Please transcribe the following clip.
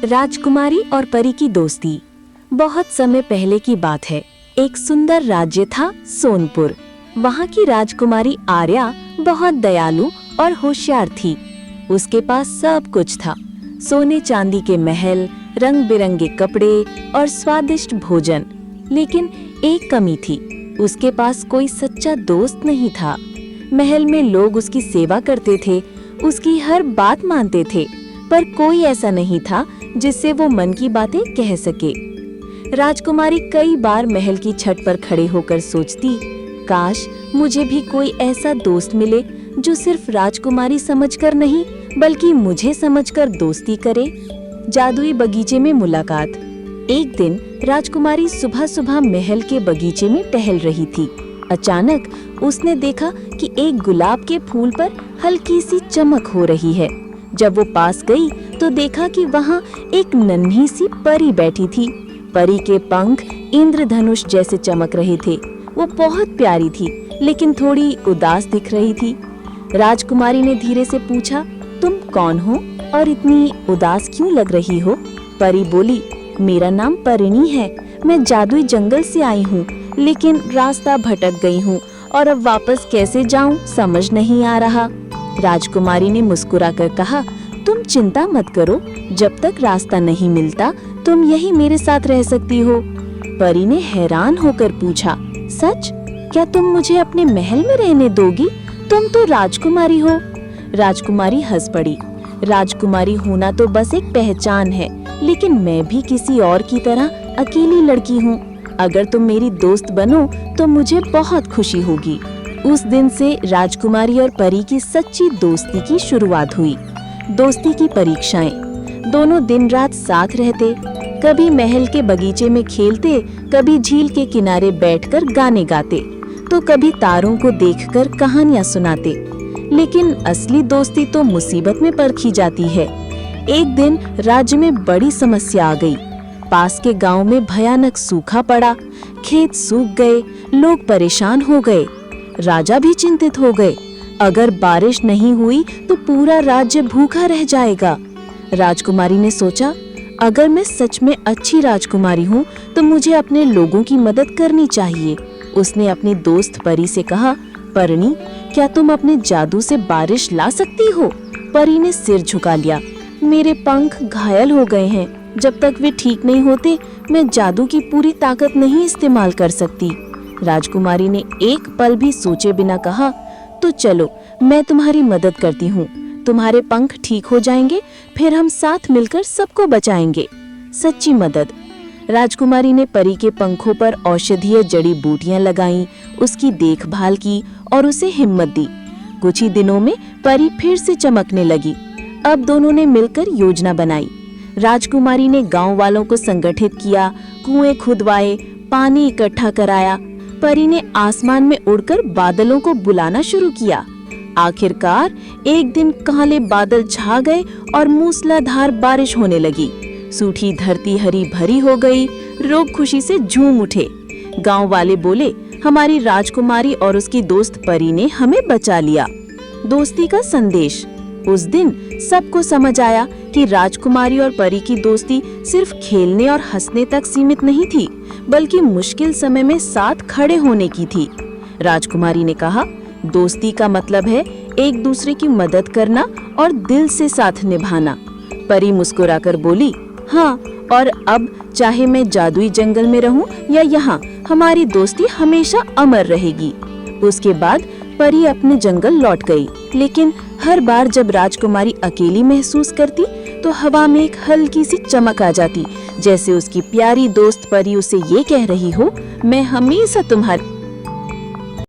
राजकुमारी और परी की दोस्ती। बहुत समय पहले की बात है। एक सुंदर राज्य था सोनपुर। वहाँ की राजकुमारी आर्या बहुत दयालु और होशियार थी। उसके पास सब कुछ था, सोने चांदी के महल, रंग बिरंगे कपड़े और स्वादिष्ट भोजन। लेकिन एक कमी थी, उसके पास कोई सच्चा दोस्त नहीं था। महल में लोग उसकी सेवा करते थे, उसकी हर बात मानते थे, पर कोई ऐसा नहीं था जिससे वो मन की बातें कह सके। राजकुमारी कई बार महल की छत पर खड़े होकर सोचती, काश मुझे भी कोई ऐसा दोस्त मिले जो सिर्फ राजकुमारी समझकर नहीं बल्कि मुझे समझकर दोस्ती करे। जादुई बगीचे में मुलाकात। एक दिन राजकुमारी सुबह सुबह महल के बगीचे में टहल रही थी। अचानक उसने देखा कि एक गुलाब के फूल पर हल्की सी चमक हो रही है। जब वो पास गई तो देखा कि वहाँ एक नन्ही सी परी बैठी थी। परी के पंख इंद्रधनुष जैसे चमक रहे थे। वो बहुत प्यारी थी, लेकिन थोड़ी उदास दिख रही थी। राजकुमारी ने धीरे से पूछा, तुम कौन हो और इतनी उदास क्यों लग रही हो? परी बोली, मेरा नाम परिणी है। मैं जादुई जंगल से आई हूँ, लेकिन रास्ता भटक गई हूँ और अब वापस कैसे जाऊँ समझ नहीं आ रहा। राजकुमारी ने मुस्कुराकर कहा, तुम चिंता मत करो, जब तक रास्ता नहीं मिलता तुम यही मेरे साथ रह सकती हो। परी ने हैरान होकर पूछा, सच? क्या तुम मुझे अपने महल में रहने दोगी? तुम तो राजकुमारी हो। राजकुमारी हंस पड़ी। राजकुमारी होना तो बस एक पहचान है, लेकिन मैं भी किसी और की तरह अकेली लड़की हूँ। अगर तुम मेरी दोस्त बनो तो मुझे बहुत खुशी होगी। उस दिन से राजकुमारी और परी की सच्ची दोस्ती की शुरुआत हुई। दोस्ती की परीक्षाएं। दोनों दिन रात साथ रहते, कभी महल के बगीचे में खेलते, कभी झील के किनारे बैठकर गाने गाते, तो कभी तारों को देखकर कहानियां सुनाते। लेकिन असली दोस्ती तो मुसीबत में परखी जाती है। एक दिन राज्य में बड़ी समस्या आ गई। पास के गांव में भयानक सूखा पड़ा, खेत सूख गए, लोग परेशान हो गए। राजा भी चिंतित हो गए। अगर बारिश नहीं हुई तो पूरा राज्य भूखा रह जाएगा। राजकुमारी ने सोचा, अगर मैं सच में अच्छी राजकुमारी हूँ तो मुझे अपने लोगों की मदद करनी चाहिए। उसने अपनी दोस्त परी से कहा, परिणी, क्या तुम अपने जादू से बारिश ला सकती हो? परी ने सिर झुका लिया। मेरे पंख घायल हो गए हैं, जब तक वे ठीक नहीं होते मैं जादू की पूरी ताकत नहीं इस्तेमाल कर सकती। राजकुमारी ने एक पल भी सोचे बिना कहा, तो चलो मैं तुम्हारी मदद करती हूँ। तुम्हारे पंख ठीक हो जाएंगे, फिर हम साथ मिलकर सबको बचाएंगे। सच्ची मदद। राजकुमारी ने परी के पंखों पर औषधीय जड़ी बूटियां लगाईं, उसकी देखभाल की और उसे हिम्मत दी। कुछ ही दिनों में परी फिर से चमकने लगी। अब दोनों ने मिलकर योजना बनाई। राजकुमारी ने गांव वालों को संगठित किया, कुएं खुदवाए, पानी इकट्ठा कराया। परी ने आसमान में उड़कर बादलों को बुलाना शुरू किया। आखिरकार एक दिन काले बादल छा गए और मूसलाधार बारिश होने लगी। सूखी धरती हरी भरी हो गई। लोग खुशी से झूम उठे। गांव वाले बोले, हमारी राजकुमारी और उसकी दोस्त परी ने हमें बचा लिया। दोस्ती का संदेश। उस दिन सबको समझ आया कि राजकुमारी और परी की दोस्ती सिर्फ खेलने और हंसने तक सीमित नहीं थी, बल्कि मुश्किल समय में साथ खड़े होने की थी। राजकुमारी ने कहा, दोस्ती का मतलब है एक दूसरे की मदद करना और दिल से साथ निभाना। परी मुस्कुराकर बोली, हाँ, और अब चाहे मैं जादुई जंगल में रहूं या यहाँ, हमारी दोस्ती हमेशा अमर रहेगी। उसके बाद परी अपने जंगल लौट गई, लेकिन हर बार जब राजकुमारी अकेली महसूस करती तो हवा में एक हल्की सी चमक आ जाती, जैसे उसकी प्यारी दोस्त परी उसे ये कह रही हो, मैं हमेशा तुम्हारी